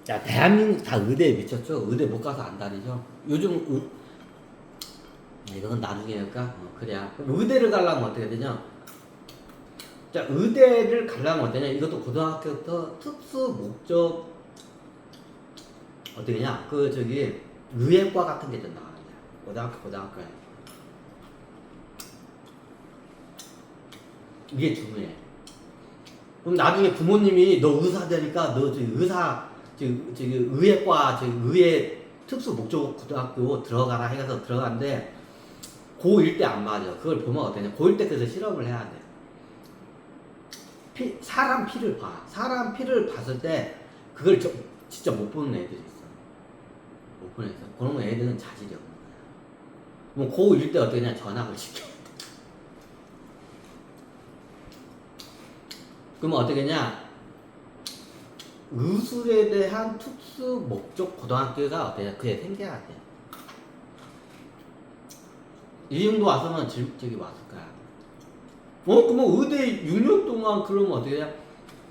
자, 대한민국 다 의대에 미쳤죠? 의대 못 가서 안 다니죠? 요즘, 이건 나중에 할까? 그래야. 그럼 의대를 가려면 어떻게 되냐? 자, 의대를 가려면 어떠냐? 이것도 고등학교부터 특수 목적, 어떻게 냐 의예과 같은 게 좀 나와요. 고등학교에. 이게 중요해. 그럼 나중에 부모님이 너 의사 되니까 너 의예과, 의예 특수 목적 고등학교 들어가라 해서 들어갔는데, 고1 때 안 맞아. 그걸 보면 어떠냐? 고1 때 그래서 실험을 해야 돼. 사람 피를 봐. 사람 피를 봤을 때, 그걸 진짜 못 보는 애들이 있어. 못 보는 애들. 그런 애들은 자질이 없는 거야. 뭐 고1 때 어떻게 냐 전학을 시켜. 그러면 어떻게 냐 의술에 대한 특수 목적 고등학교가 어때요? 그게 생겨야 돼. 이 정도 와서는 저기 왔을 거야. 그러면 의대 6년 동안 그러면 어떻게 냐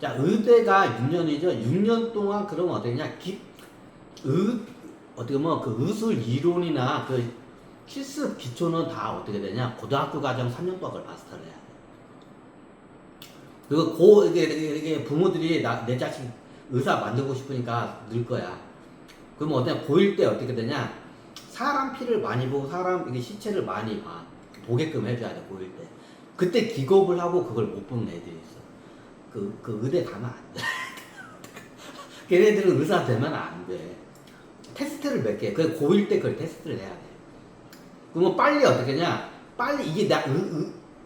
자, 의대가 6년이죠. 6년 동안 그러면 어떻게 냐 어떻게 보면 그 의술 이론이나 그 실습 기초는 다 어떻게 되냐? 고등학교 과정 3년 동안 그걸 마스터를 해야 돼. 그리고 이게 부모들이 내 자식 의사 만들고 싶으니까 늘 거야. 그러면 어떠냐? 고1 때 어떻게 되냐? 사람 피를 많이 보고 이게 시체를 많이 보게끔 해줘야 돼, 고1 때. 그때 기겁을 하고 그걸 못 보는 애들이 있어. 그 의대 가면 안 돼. 걔네들은 의사 되면 안 돼. 테스트를 몇 개, 고1 때 그걸 테스트를 해야 돼. 그러면 빨리 어떻게 하냐? 빨리 이게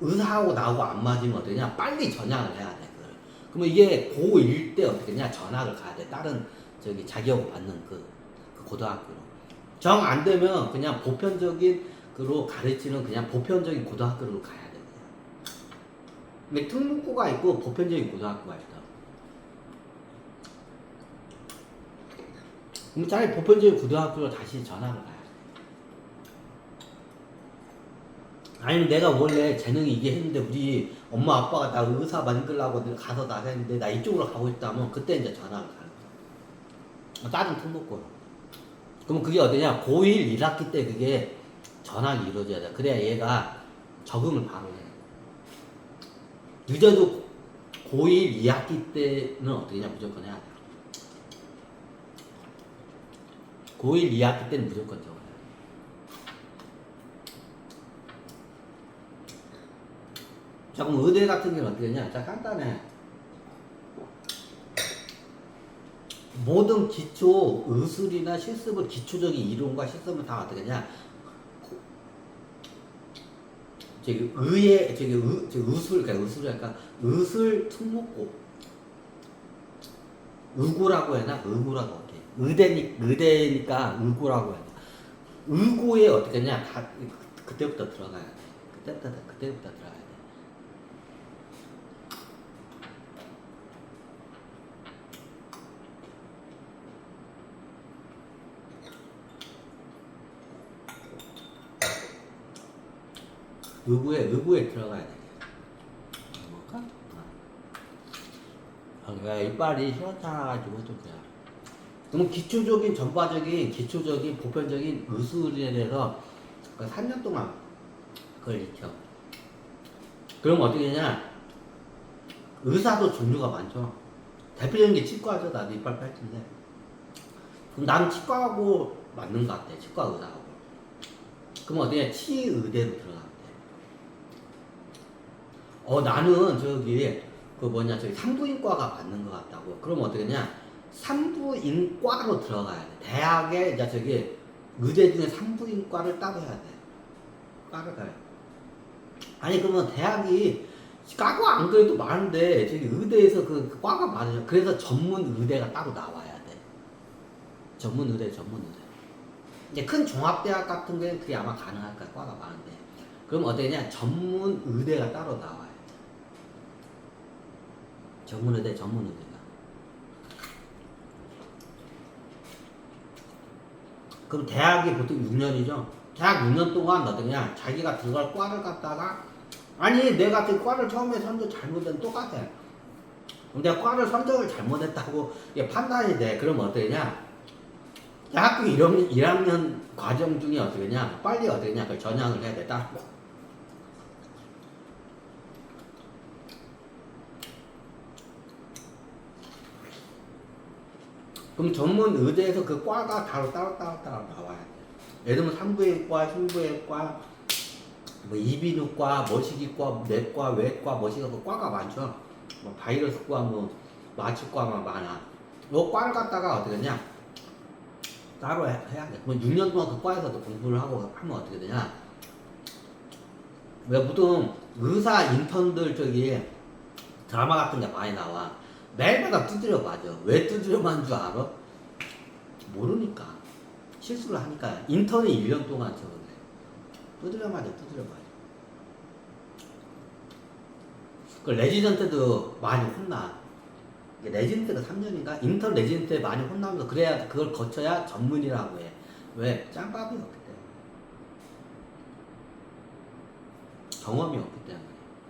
의사하고 나하고 안 맞으면 어떻게 하냐? 빨리 전향을 해야 돼, 그걸. 그러면 이게 고1 때 어떻게 하냐? 전학을 가야 돼. 다른 자격을 받는 그 고등학교로. 정 안 되면 그냥 보편적인 그로 가르치는 그냥 보편적인 고등학교로 가야 돼. 근데 특목고가 있고 보편적인 고등학교가 있다. 그럼 차라리 보편적인 고등학교로 다시 전학을 가야 돼. 아니면 내가 원래 재능이 이게 했는데 우리 엄마 아빠가 나 의사 만들라고 가서 나갔는데 나 이쪽으로 가고 싶다면 그때 이제 전학을 가는 거야. 다른 특목고로. 그러면 그게 어디냐? 고1 1학기 때 그게 전학이 이루어져야 돼. 그래야 얘가 적응을 바로 해. 늦어도 고1 2학기 때는 어떻게 냐 무조건 해야 돼. 고1 2학기 때는 무조건 적어야 돼. 자, 그럼 의대 같은 경우는 어떻게 되냐? 자, 간단해. 모든 기초 의술이나 실습을 기초적인 이론과 실습은 다 어떻게 하냐? 의술 특목고. 의고라고 해나? 의고라고 할게. 의대니까 의고라고 해야 돼. 의고에 어떻게 하냐? 그때부터 들어가야 돼. 그때부터 들어가야 돼. 의구에 들어가야 돼. 뭘까? 그러니까 이빨이 시원찮아가지고 좀 그래. 그럼 기초적인 보편적인 의술에 대해서 3년 동안 그걸 익혀. 그럼 어떻게 되냐? 의사도 종류가 많죠. 대표적인 게 치과죠. 나도 이빨 빨 텐데. 그럼 나는 치과하고 맞는 것 같아. 치과 의사하고. 그럼 어떻게 치의대로 들어가. 나는 산부인과가 맞는 것 같다고. 그럼 어떻게 하냐? 산부인과로 들어가야 돼. 대학에, 의대 중에 산부인과를 따로 해야 돼. 과를 가야 돼. 아니, 그러면 대학이, 과가 안 그래도 많은데, 의대에서 그 과가 많아요. 그래서 전문 의대가 따로 나와야 돼. 전문 의대. 이제 큰 종합대학 같은 게 그게 아마 가능할 거야. 과가 많은데. 그럼 어떻게 하냐? 전문 의대가 따로 나와야 돼. 전문의대가. 그럼 대학이 보통 6년이죠? 대학 6년 동안 어떠냐? 자기가 들어갈 과를 갖다가, 아니, 내가 그 과를 처음에 선도 잘못된 똑같아. 내가 과를 선정을 잘못했다고 이게 판단이 돼. 그러면 어떻게 되냐? 학교 1학년 과정 중에 어떻게 되냐? 빨리 어떻게 되냐? 그걸 전향을 해야 돼. 딱. 그럼 전문 의대에서 그 과가 따로 나와야 돼. 예를 들면 산부인과, 흉부외과, 뭐 이비인후과, 머시기과, 내과, 외과, 머시기과 그 과가 많죠. 뭐 바이러스과, 뭐 마취과만 많아. 이 과를 갖다가 어떻게 되냐? 따로 해야 돼. 그럼 6년 동안 그 과에서도 공부를 하고 하면 어떻게 되냐? 왜 보통 의사 인턴들 저기 드라마 같은 게 많이 나와. 매일마다 두드려 맞아. 왜 두드려 맞는 줄 알아? 모르니까. 실수를 하니까. 인턴이 1년 동안 저거 두드려 맞아. 그 레지던트도 많이 혼나. 레지던트가 3년인가? 인턴 레지던트에 많이 혼나면서 그래야 그걸 거쳐야 전문이라고 해. 왜? 짬밥이 없기 때문에. 경험이 없기 때문에.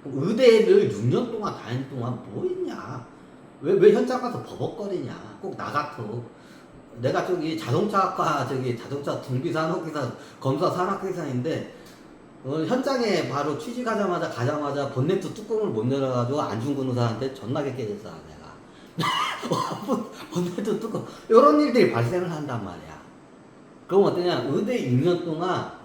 의대를 6년 동안 다닌 동안 뭐 했냐? 왜 현장 가서 버벅거리냐? 꼭 나 같아. 내가 저기 자동차학과 자동차 등비산업기사 검사 산학기사인데 현장에 바로 가자마자 본네트 뚜껑을 못 열어가지고 안중근 의사한테 존나게 깨졌어 내가. 본네트 뚜껑 이런 일들이 발생을 한단 말이야. 그럼 어떠냐? 의대 6년 동안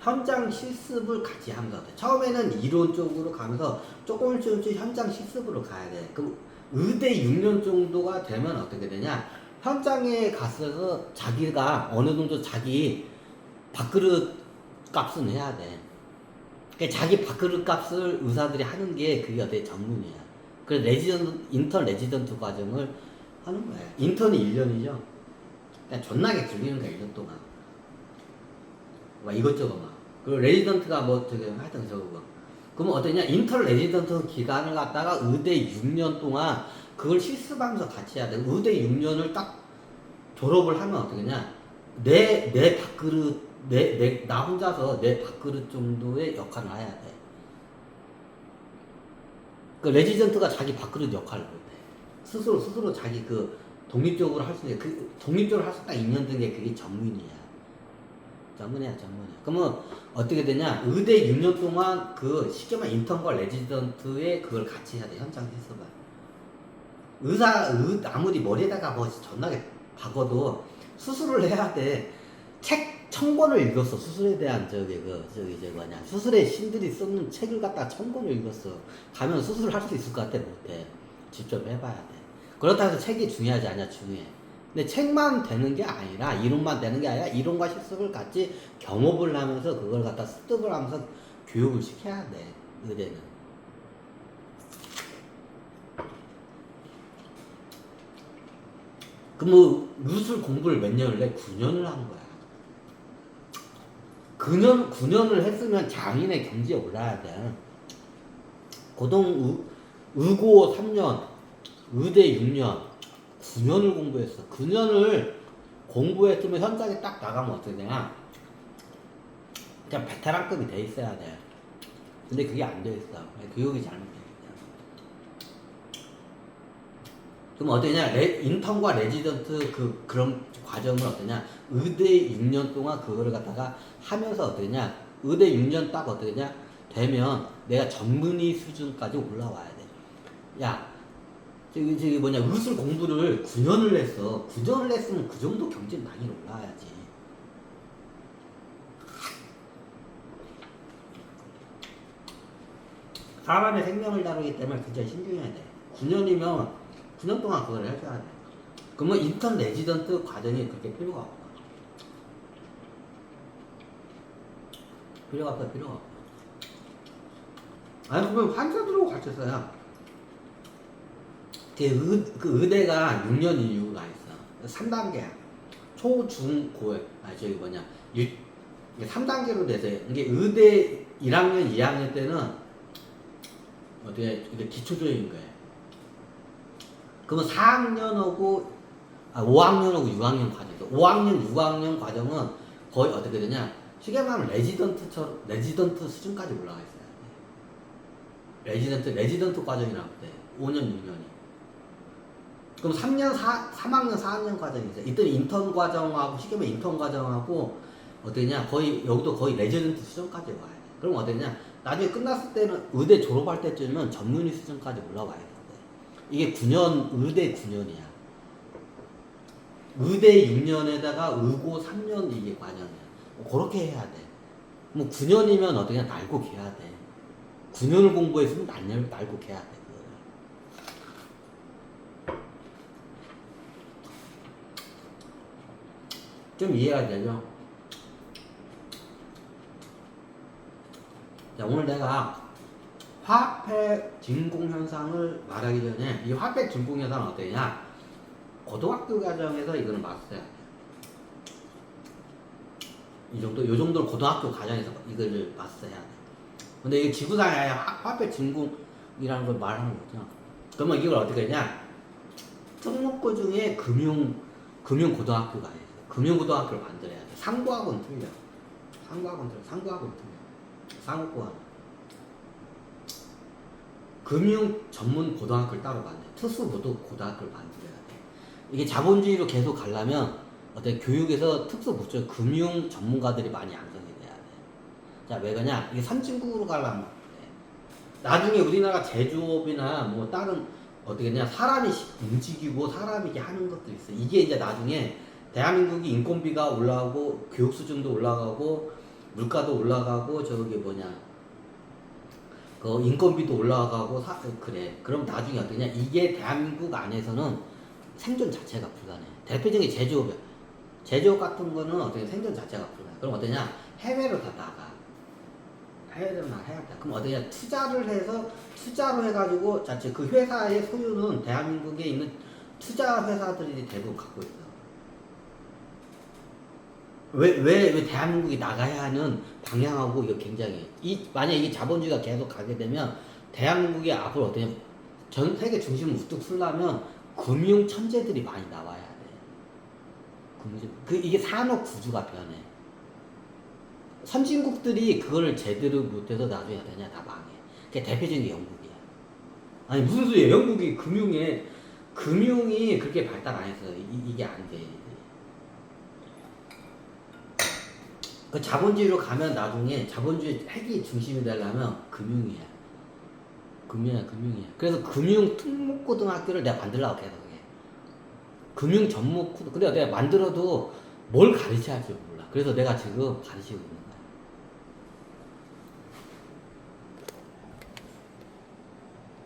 현장 실습을 같이 하면서 돼. 처음에는 이론적으로 가면서 조금씩 현장 실습으로 가야 돼. 그럼 의대 6년 정도가 되면 어떻게 되냐? 현장에 가서 자기가 어느 정도 자기 밥그릇 값은 해야 돼. 그러니까 자기 밥그릇 값을 의사들이 하는 게 그게 어떻게 전문이야. 그래서 인턴 레지던트 과정을 하는 거야. 인턴이 1년이죠. 그냥 존나게 즐기는 거야, 1년 동안. 막 이것저것 막. 그리고 레지던트가 뭐 저기 하여튼 저거. 그러면 어떠냐? 인턴 레지던트 기간을 갖다가 의대 6년 동안 그걸 실습하면서 같이 해야 돼. 의대 6년을 딱 졸업을 하면 어떠냐? 내 밥그릇, 나 혼자서 내 밥그릇 정도의 역할을 해야 돼. 그 레지던트가 자기 밥그릇 역할을 못 해. 스스로 자기 그 독립적으로 할 수 있는, 독립적으로 할 수 딱 있는 게 그게 전문이야. 전문이야. 그러면 어떻게 되냐? 의대 6년 동안 그 쉽게 말해 인턴과 레지던트의 그걸 같이 해야 돼. 현장 실습을. 아무리 머리에다가 뭐 존나게 박아도 수술을 해야 돼. 책 1000권을 읽었어. 수술에 대한 수술의 신들이 쓰는 책을 갖다가 1000권을 읽었어. 가면 수술을 할 수 있을 것 같아? 못해. 직접 해봐야 돼. 그렇다고 해서 책이 중요하지 않냐? 중요해. 근데 책만 되는 게 아니라, 이론만 되는 게 아니라, 이론과 실습을 같이 겸업을 하면서 그걸 갖다 습득을 하면서 교육을 시켜야 돼, 의대는. 그럼 무술 공부를 몇 년을 해? 9년을 한 거야. 9년을 했으면 장인의 경지에 올라야 돼. 의고 3년, 의대 6년, 9년을 공부했어. 9년을 공부했으면 현장에 딱 나가면 어떻게 되냐? 그냥 베테랑급이 돼 있어야 돼. 근데 그게 안 돼 있어. 교육이 잘못돼. 그럼 어떠냐? 인턴과 레지던트 그런 과정은 어떠냐? 의대 6년 동안 그거를 갖다가 하면서 어떠냐? 의대 6년 딱 어떠냐? 되면 내가 전문의 수준까지 올라와야 돼. 야, 의술 공부를 9년을 했어. 9년을 했으면 그 정도 경지는 많이 올라와야지. 사람의 생명을 다루기 때문에 굉장히 신중해야 돼. 9년이면 9년 동안 그걸 해줘야 돼. 그러면 인턴 레지던트 과정이 그렇게 필요가 없어. 필요가 없어. 아니, 그러면 환자들하고 같이 써야. 그 의대가 6년 이유가 있어. 3단계야. 초, 중, 고. 3단계로 돼서, 이게 의대 1학년, 2학년 때는 어떻게 기초적인 거예요. 그러면 4학년하고 5학년하고 6학년 과정이죠. 5학년, 6학년 과정은 거의 어떻게 되냐? 쉽게 말하면 레지던트 수준까지 올라가 있어요. 레지던트 과정이라고 돼. 5년, 6년이. 그럼 3학년, 4학년 과정이 있어요. 이때 인턴 과정하고, 쉽게 말하면 인턴 과정하고, 어떠냐, 거의, 여기도 거의 레지던트 수준까지 와야 돼. 그럼 어떠냐, 나중에 끝났을 때는 의대 졸업할 때쯤은 전문의 수준까지 올라와야 돼. 이게 9년, 의대 9년이야. 의대 6년에다가 의고 3년 이게 과정이야. 그렇게 해야 돼. 뭐 9년이면 어떻게 날고 개야 돼. 9년을 공부했으면 날고 개야 돼. 좀 이해가 되죠? 자, 오늘 내가 화폐 진공 현상을 말하기 전에 이 화폐 진공 현상은 어떠냐? 고등학교 과정에서 이거는 마스터해야 돼. 요 정도는 고등학교 과정에서 이거를 마스터해야 돼. 근데 이게 지구상에 아예 화폐 진공이라는 걸 말하는 거죠. 그러면 이걸 어떻게 하냐? 특목고 중에 금융고등학교가 있어. 금융고등학교를 만들어야 돼. 상고학원 틀려. 상고학원 틀려. 상고학원. 금융 전문 고등학교를 따로 만들어. 특수고등학교를 만들어야 돼. 이게 자본주의로 계속 가려면 어떤 교육에서 특수 목적 금융 전문가들이 많이 양성이 돼야 돼. 자, 왜 그러냐? 이게 선진국으로 가려면 돼. 나중에 우리나라 제조업이나 뭐 다른 어떻게 냐 사람이 움직이고 사람이 이렇게 하는 것도 있어. 이게 이제 나중에 대한민국이 인건비가 올라가고 교육 수준도 올라가고 물가도 올라가고 저기 뭐냐 그 인건비도 올라가고 그래. 그럼 나중에 어떠냐? 이게 대한민국 안에서는 생존 자체가 불가능해. 대표적인 제조업이야. 제조업 같은 거는 어떻게 생존 자체가 불가능해. 그럼 어떠냐? 해외로 다 나가. 해외로 나 해야 돼. 그럼 어떠냐? 투자로 해가지고 자체 그 회사의 소유는 대한민국에 있는 투자 회사들이 대부분 갖고 있어. 왜 대한민국이 나가야 하는 방향하고 이거 굉장히 만약 이게 자본주의가 계속 가게 되면 대한민국이 앞으로 어떠냐? 전 세계 중심을 우뚝 쓰려면 금융 천재들이 많이 나와야 돼. 이게 산업 구조가 변해. 선진국들이 그걸 제대로 못해서 나중에 되냐 다 망해. 그게 대표적인 영국이야. 아니 무슨 소리야? 영국이 금융이 그렇게 발달 안 해서 이게 안 돼. 그 자본주의로 가면 나중에 자본주의 핵이 중심이 되려면 금융이야. 금융이야. 그래서 금융 특목고등학교를 내가 만들려고 계속 해. 금융 전문 근데 내가 만들어도 뭘 가르쳐야 할지 몰라. 그래서 내가 지금 가르치고 있는 거야.